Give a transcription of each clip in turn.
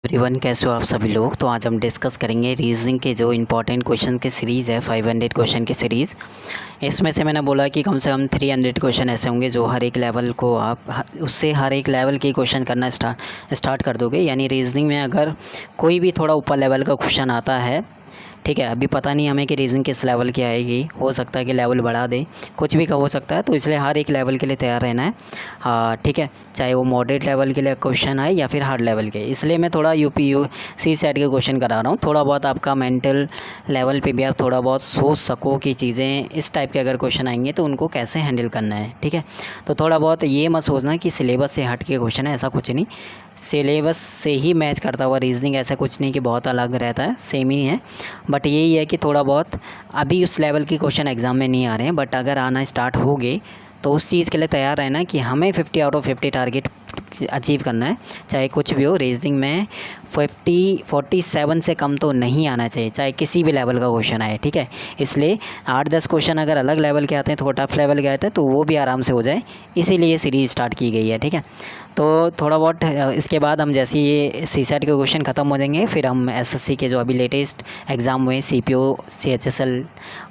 Everyone, कैसे हो आप सभी लोग। तो आज हम डिस्कस करेंगे रीजनिंग के जो इंपॉर्टेंट क्वेश्चन की सीरीज़ है 500 क्वेश्चन की सीरीज़। इसमें से मैंने बोला कि कम से कम 300 क्वेश्चन ऐसे होंगे जो हर एक लेवल को आप उससे हर एक लेवल के क्वेश्चन करना स्टार्ट कर दोगे। यानी रीजनिंग में अगर कोई भी थोड़ा ऊपर लेवल का क्वेश्चन आता है, ठीक है, अभी पता नहीं हमें कि रीजनिंग किस लेवल की आएगी, हो सकता है कि लेवल बढ़ा दे, कुछ भी का हो सकता है। तो इसलिए हर एक लेवल के लिए तैयार रहना है। हाँ ठीक है, चाहे वो मॉडरेट लेवल के लिए क्वेश्चन आए या फिर हार्ड लेवल के। इसलिए मैं थोड़ा यूपीएससी सेट के क्वेश्चन करा रहा हूँ, थोड़ा बहुत आपका मेंटल लेवल पे भी आप थोड़ा बहुत सोच सको कि चीज़ें इस टाइप के अगर क्वेश्चन आएंगे तो उनको कैसे हैंडल करना है। ठीक है, तो थोड़ा बहुत ये मत सोचना कि सिलेबस से हट के क्वेश्चन है, ऐसा कुछ नहीं। सिलेबस से ही मैच करता हुआ रीजनिंग, ऐसा कुछ नहीं कि बहुत अलग रहता है, सेम ही है। बट यही है कि थोड़ा बहुत अभी उस लेवल की क्वेश्चन एग्ज़ाम में नहीं आ रहे हैं, बट अगर आना स्टार्ट हो गए तो उस चीज़ के लिए तैयार रहना कि हमें 50 आउट ऑफ 50 टारगेट अचीव करना है, चाहे कुछ भी हो। रीजनिंग में 47 से कम तो नहीं आना चाहिए, चाहे किसी भी लेवल का क्वेश्चन आए। ठीक है, इसलिए 8-10 क्वेश्चन अगर अलग लेवल के आते हैं, थोड़ा टफ लेवल के आते हैं, तो वो भी आराम से हो जाए, इसीलिए सीरीज़ स्टार्ट की गई है। ठीक है, तो थोड़ा बहुत इसके बाद हम जैसे ये सीसेट के क्वेश्चन ख़त्म हो जाएंगे, फिर हम एसएससी के जो अभी लेटेस्ट एग्ज़ाम हुए सीपीओ, सीएचएसएल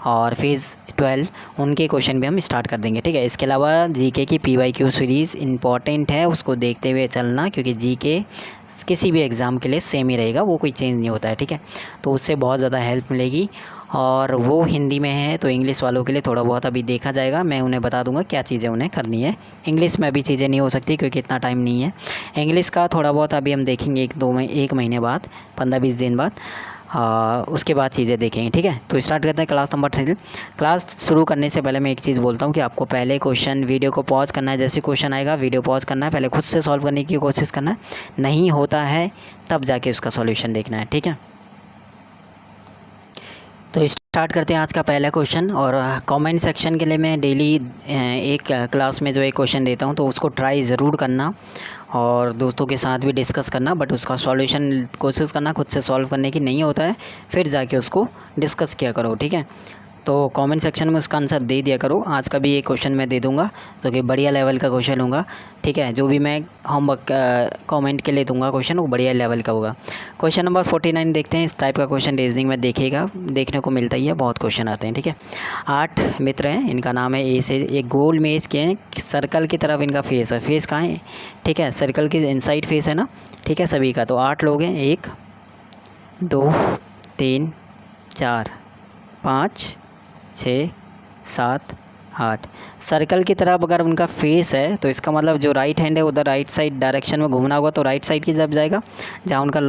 और फेज़ 12, उनके क्वेश्चन भी हम स्टार्ट कर देंगे। ठीक है, इसके अलावा जीके की पीवाईक्यू सीरीज़ इंपॉर्टेंट है, उसको देखते हुए चलना, क्योंकि जीके किसी भी एग्ज़ाम के लिए सेम ही रहेगा, वो कोई चेंज नहीं होता है। ठीक है, तो उससे बहुत ज़्यादा हेल्प मिलेगी। और वो हिंदी में है तो इंग्लिश वालों के लिए थोड़ा बहुत अभी देखा जाएगा, मैं उन्हें बता दूंगा क्या चीज़ें उन्हें करनी है। इंग्लिश में अभी चीज़ें नहीं हो सकती क्योंकि इतना टाइम नहीं है। इंग्लिश का थोड़ा बहुत अभी हम देखेंगे एक महीने बाद, 15-20 दिन बाद, उसके बाद चीज़ें देखेंगे। ठीक है, तो स्टार्ट करते हैं क्लास नंबर 3। क्लास शुरू करने से पहले मैं एक चीज़ बोलता हूँ कि आपको पहले क्वेश्चन वीडियो को पॉज करना है, जैसे क्वेश्चन आएगा वीडियो पॉज करना है, पहले खुद से सॉल्व करने की कोशिश करना है, नहीं होता है तब जाके उसका सॉल्यूशन देखना है। ठीक है, तो स्टार्ट करते हैं आज का पहला क्वेश्चन। और कमेंट सेक्शन के लिए मैं डेली एक क्लास में जो एक क्वेश्चन देता हूं, तो उसको ट्राई ज़रूर करना और दोस्तों के साथ भी डिस्कस करना, बट उसका सॉल्यूशन कोशिश करना खुद से सॉल्व करने की। नहीं होता है फिर जाके उसको डिस्कस किया करो। ठीक है, तो कमेंट सेक्शन में उसका आंसर दे दिया करो। आज का भी एक क्वेश्चन मैं दे दूंगा जो कि बढ़िया लेवल का क्वेश्चन होगा। ठीक है, जो भी मैं होमवर्क कमेंट के लिए दूंगा क्वेश्चन, वो बढ़िया लेवल का होगा। क्वेश्चन नंबर 49 देखते हैं। इस टाइप का क्वेश्चन रीजनिंग में देखने को मिलता ही है, बहुत क्वेश्चन आते हैं। ठीक है, 8 मित्र हैं, इनका नाम है ए से। एक गोल मेज के हैं, सर्कल की तरफ इनका फेस है। फेस कहाँ है? ठीक है, सर्कल के इनसाइड फेस है ना। ठीक है, सभी का। तो 8 लोग हैं, 1 2 3 4 5 6 7 8। सर्कल की तरफ अगर उनका फेस है तो इसका मतलब जो राइट हैंड है उधर राइट साइड डायरेक्शन में घूमना होगा तो राइट साइड की तरफ जाएगा जहाँ उनका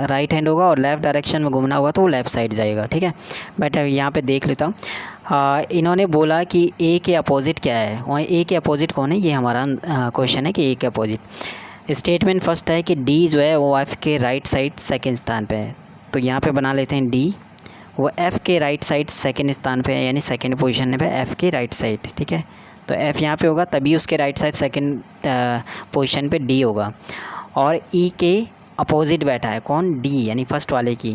राइट हैंड होगा, और लेफ़्ट डायरेक्शन में घूमना होगा तो वो लेफ़्ट साइड जाएगा। ठीक है, बट यहाँ पे देख लेता हूँ। इन्होंने बोला कि ए के अपोजिट क्या है, और ए के अपोजिट कौन है, ये हमारा क्वेश्चन है कि ए के अपोजिट। स्टेटमेंट फर्स्ट है कि डी जो है वो एफ के राइट साइड सेकेंड स्थान पर है, तो यहाँ पर बना लेते हैं डी वो एफ़ के राइट साइड सेकंड स्थान पे है, यानी सेकंड पोजीशन पे एफ़ के राइट साइड। ठीक है, तो एफ़ यहाँ पे होगा, तभी उसके राइट साइड सेकंड पोजीशन पे डी होगा। और ई के अपोजिट बैठा है कौन? डी, यानी फर्स्ट वाले की।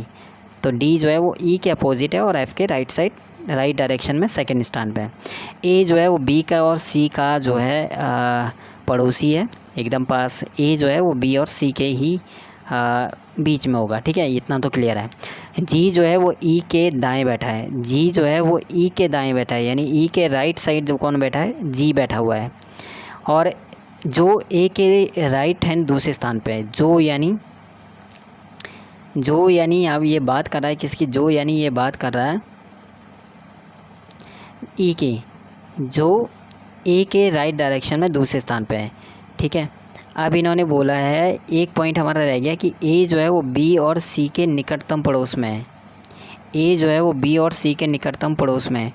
तो डी जो है वो ई के अपोजिट है और एफ़ के राइट साइड राइट डायरेक्शन में सेकेंड स्थान पे है। ए जो है वो बी का और सी का जो है पड़ोसी है, एकदम पास। ए जो है वो बी और सी के ही बीच में होगा। ठीक है, इतना तो क्लियर है। जी जो है वो ई के दाएं बैठा है, जी जो है वो ई के दाएं बैठा है, यानी ई के राइट साइड जो कौन बैठा है? जी बैठा हुआ है। और जो ए के राइट हैंड दूसरे स्थान पे है, जो यानी अब ये बात कर रहा है किसकी? जो यानी ये बात कर रहा है ई की, जो ए के राइट डायरेक्शन में दूसरे स्थान पे है। ठीक है, अब इन्होंने बोला है, एक पॉइंट हमारा रह गया कि ए जो है वो बी और सी के निकटतम पड़ोस में है। ए जो है वो बी और सी के निकटतम पड़ोस में है,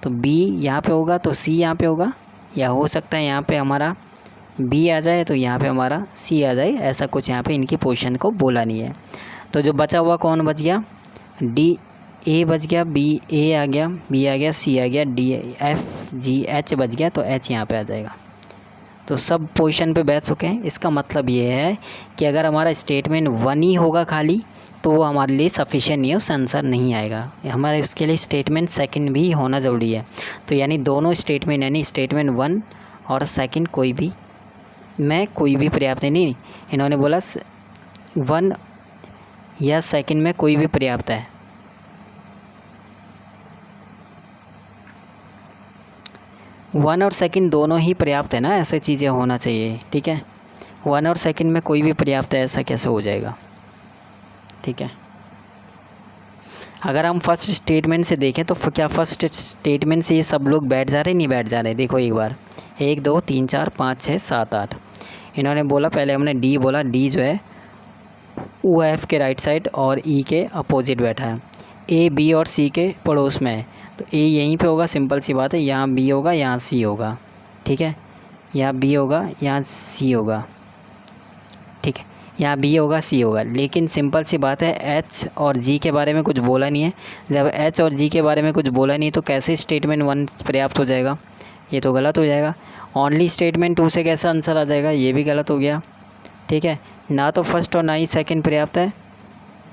तो बी यहाँ पे होगा तो सी यहाँ पे होगा, या हो सकता है यहाँ पे हमारा बी आ जाए तो यहाँ पे हमारा सी आ जाए, ऐसा कुछ यहाँ पे इनकी पोजीशन को बोला नहीं है। तो जो बचा हुआ कौन बच गया? डी, ए बच गया, बी ए आ गया, बी आ गया, सी आ गया, डी एफ जी एच बच गया, तो एच यहाँ पे आ जाएगा। तो सब पोजीशन पे बैठ चुके हैं। इसका मतलब ये है कि अगर हमारा स्टेटमेंट 1 ही होगा खाली तो वो हमारे लिए सफिशिएंट नहीं है, उससे आंसर नहीं आएगा। हमारे उसके लिए स्टेटमेंट सेकंड भी होना ज़रूरी है। तो यानी दोनों स्टेटमेंट, यानी स्टेटमेंट 1 और सेकंड कोई भी पर्याप्त नहीं। इन्होंने बोला 1 या सेकंड में कोई भी पर्याप्त है। वन और सेकंड दोनों ही पर्याप्त है ना, ऐसे चीज़ें होना चाहिए, ठीक है। वन और सेकंड में कोई भी पर्याप्त है, ऐसा कैसे हो जाएगा, ठीक है। अगर हम फर्स्ट स्टेटमेंट से देखें तो क्या फर्स्ट स्टेटमेंट से ये सब लोग बैठ जा रहे, नहीं बैठ जा रहे। देखो एक बार, 1 2 3 4 5 6 7 8 इन्होंने बोला, पहले हमने डी बोला, डी जो है वो एफ के राइट साइड और ई के अपोजिट बैठा है, ए बी और सी के पड़ोस में है, तो ए यहीं पे होगा, सिंपल सी बात है। यहाँ बी होगा, यहाँ सी होगा, ठीक है। यहाँ बी होगा, यहाँ सी होगा, ठीक है। यहाँ बी होगा, सी होगा, लेकिन सिंपल सी बात है, एच और जी के बारे में कुछ बोला नहीं है। जब एच और जी के बारे में कुछ बोला नहीं तो कैसे स्टेटमेंट 1 पर्याप्त हो जाएगा, ये तो गलत हो जाएगा। ओनली स्टेटमेंट 2 से कैसा आंसर आ जाएगा, ये भी गलत हो गया, ठीक है। ना तो फर्स्ट और ना ही सेकंड पर्याप्त है।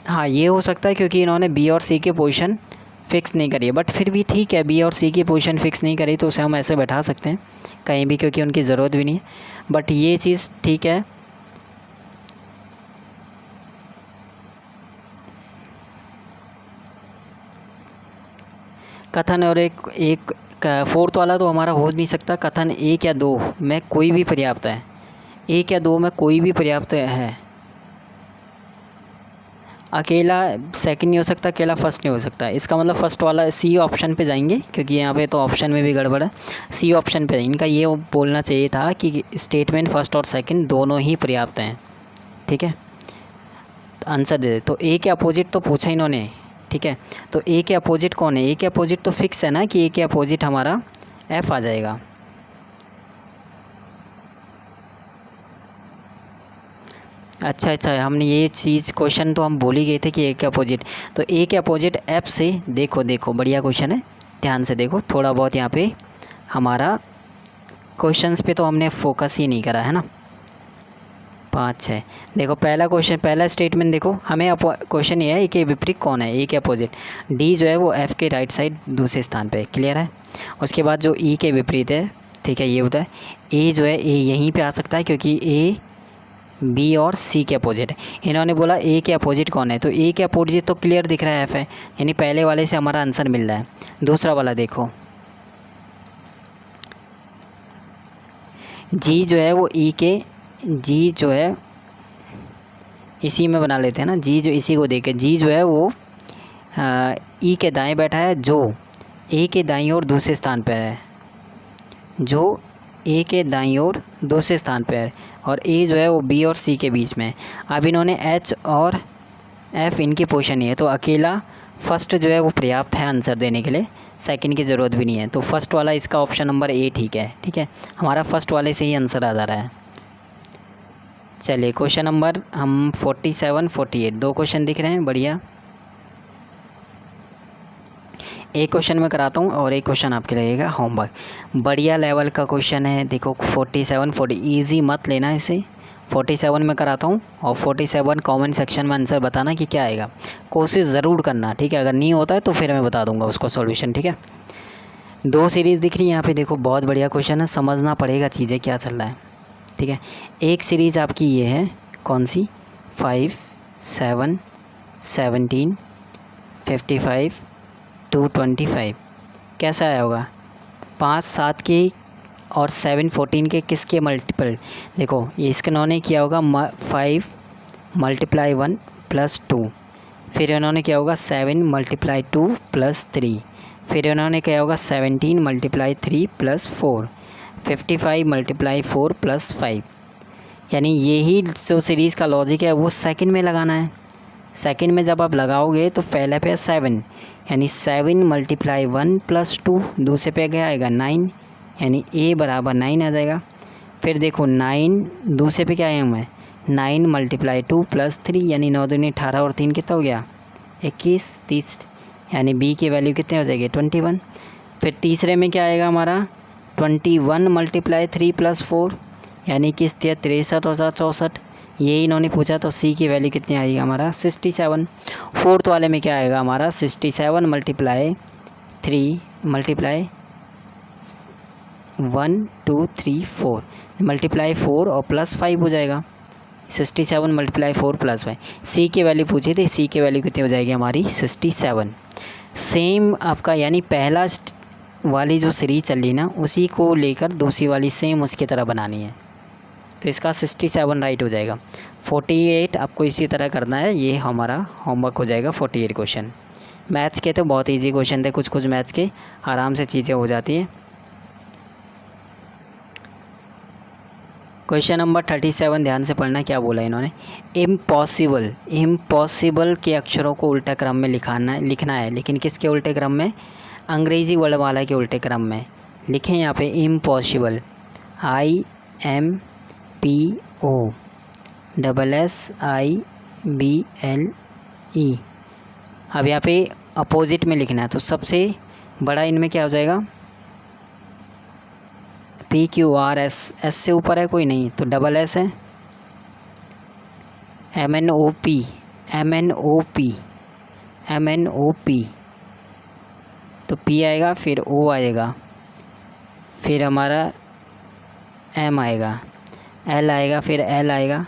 हाँ, ये हो सकता है क्योंकि इन्होंने बी और सी की पोजीशन फ़िक्स नहीं करी है, बट फिर भी ठीक है, बी और सी की पोजीशन फ़िक्स नहीं करी तो उसे हम ऐसे बैठा सकते हैं कहीं भी, क्योंकि उनकी ज़रूरत भी नहीं है, बट ये चीज़ ठीक है। कथन और एक फोर्थ वाला तो हमारा हो नहीं सकता। कथन 1 या 2 में कोई भी पर्याप्त है, 1 या 2 में कोई भी पर्याप्त है। अकेला सेकंड नहीं हो सकता, अकेला फर्स्ट नहीं हो सकता। इसका मतलब फर्स्ट वाला सी ऑप्शन पे जाएंगे, क्योंकि यहाँ पे तो ऑप्शन में भी गड़बड़ है। सी ऑप्शन पे इनका ये बोलना चाहिए था कि स्टेटमेंट फर्स्ट और सेकंड दोनों ही पर्याप्त हैं, ठीक है। आंसर दे दे। तो ए के अपोजिट तो पूछा इन्होंने, ठीक है। तो ए के अपोजिट कौन है, ए के अपोजिट तो फिक्स है ना कि ए के अपोजिट हमारा एफ आ जाएगा। अच्छा, हमने ये चीज़ क्वेश्चन तो हम भूल ही गए थे कि ए के अपोजिट, तो ए के अपोजिट एफ से देखो बढ़िया क्वेश्चन है, ध्यान से देखो। थोड़ा बहुत यहाँ पे हमारा क्वेश्चंस पे तो हमने फोकस ही नहीं करा है ना। 5 6 देखो, पहला क्वेश्चन, पहला स्टेटमेंट देखो, हमें क्वेश्चन ये है ए के विपरीत कौन है, ए के अपोजिट। डी जो है वो एफ़ के राइट साइड दूसरे स्थान पे, क्लियर है। उसके बाद जो ई के विपरीत है, ठीक है, ये होता है। ए जो है, ए यहीं पे आ सकता है क्योंकि ए बी और सी के अपोजिट है। इन्होंने बोला ए के अपोजिट कौन है, तो ए के अपोजिट तो क्लियर दिख रहा है एफ है, यानी पहले वाले से हमारा आंसर मिल रहा है। दूसरा वाला देखो, जी जो है वो ई के, जी जो है इसी में बना लेते हैं ना, जी जो इसी को देखे, जी जो है वो ई के दाएं बैठा है, जो ए के दाईं ओर दूसरे स्थान पर है, जो ए के दाईं ओर दूसरे स्थान पर है, और ए जो है वो बी और सी के बीच में है। अब इन्होंने एच और एफ इनकी पोजीशन नहीं है, तो अकेला फर्स्ट जो है वो पर्याप्त है आंसर देने के लिए, सेकंड की ज़रूरत भी नहीं है। तो फर्स्ट वाला इसका ऑप्शन नंबर ए ठीक है, ठीक है, हमारा फर्स्ट वाले से ही आंसर आ जा रहा है। चलिए क्वेश्चन नंबर हम 47 48 दो क्वेश्चन दिख रहे हैं, बढ़िया। एक क्वेश्चन मैं कराता हूँ और एक क्वेश्चन आपके लगेगा होमवर्क, बढ़िया लेवल का क्वेश्चन है। देखो 47 40 ईजी मत लेना इसे, 47 में कराता हूँ और 47 कमेंट सेक्शन में आंसर बताना कि क्या आएगा, कोशिश ज़रूर करना, ठीक है। अगर नहीं होता है तो फिर मैं बता दूंगा उसको सॉल्यूशन, ठीक है। 2 सीरीज़ दिख रही है यहाँ पे, देखो बहुत बढ़िया क्वेश्चन है, समझना पड़ेगा चीज़ें क्या चल रहा है, ठीक है। एक सीरीज़ आपकी ये है, कौन सी, 5 7 17 55 225, कैसा आया होगा, 5 7 के और 7 14 के किसके मल्टीपल। देखो ये इसके इन्होंने किया होगा 5 × 1 + 2, फिर इन्होंने किया होगा 7 × 2 + 3, फिर इन्होंने किया होगा 17 × 3 + 4, 55 × 4 + 5। यानी यही जो सीरीज़ का लॉजिक है वो सेकंड में लगाना है। सेकंड में जब आप लगाओगे तो पहले पे 7, यानी 7 × 1 + 2, दूसरे पे क्या आएगा 9, यानी a बराबर 9 आ जाएगा। फिर देखो 9 दूसरे पे क्या आया हुआ है, 9 × 2 + 3, यानी 9 दूनी 18 और 3 कितना हो गया 21 30, यानी b की वैल्यू कितने हो जाएगी 21। फिर तीसरे में क्या आएगा हमारा 21 × 3 + 4, यानी किस 63 और 64, ये इन्होंने पूछा, तो c की वैल्यू कितनी आएगी हमारा 67। फोर्थ वाले में क्या आएगा हमारा 67 × 3 × 1 2 3 4 × 4 और +5 हो जाएगा, 67 मल्टीप्लाई 4 प्लस 5, सी की वैल्यू पूछी थी, सी की वैल्यू कितनी हो जाएगी हमारी 67। सेम आपका यानी पहला वाली जो सीरीज चल रही ना उसी को लेकर दूसरी वाली सेम उसकी तरह बनानी है, तो इसका 67 राइट हो जाएगा। 48 आपको इसी तरह करना है, ये हमारा होमवर्क हो जाएगा 48 क्वेश्चन। मैथ्स के तो बहुत इजी क्वेश्चन थे, कुछ मैथ्स के आराम से चीज़ें हो जाती हैं। क्वेश्चन नंबर 37 ध्यान से पढ़ना, क्या बोला इन्होंने, इम्पॉसिबल, इम्पॉसिबल के अक्षरों को उल्टा क्रम में लिखना है, लेकिन किसके उल्टे क्रम में, अंग्रेज़ी वर्ड वाला के उल्टे क्रम में लिखें। यहाँ पे इम्पॉसिबल, IMPOSSIBLE। अब यहाँ पे अपोजिट में लिखना है, तो सबसे बड़ा इनमें क्या हो जाएगा, PQRS, एस से ऊपर है कोई नहीं तो डबल एस है, MNOP तो P आएगा, फिर O आएगा, फिर हमारा M आएगा, L आएगा, फिर L आएगा,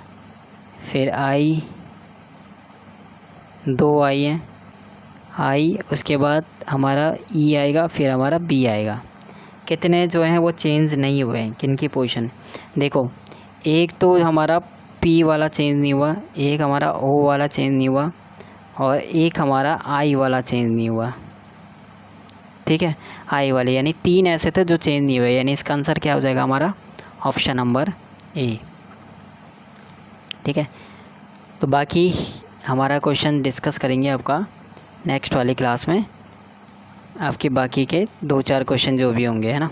फिर I, 2 I है, I, उसके बाद हमारा E आएगा, फिर हमारा B आएगा। कितने जो हैं वो चेंज नहीं हुए हैं, किन की पोजीशन देखो, एक तो हमारा P वाला चेंज नहीं हुआ, एक हमारा O वाला चेंज नहीं हुआ, और एक हमारा I वाला चेंज नहीं हुआ। ठीक है, I वाले यानी 3 ऐसे थे जो चेंज नहीं हुए, यानी इसका आंसर क्या हो जाएगा हमारा ऑप्शन नंबर A। ठीक है, तो बाकी हमारा क्वेश्चन डिस्कस करेंगे आपका नेक्स्ट वाली क्लास में, आपके बाकी के 2-4 क्वेश्चन जो भी होंगे, है ना।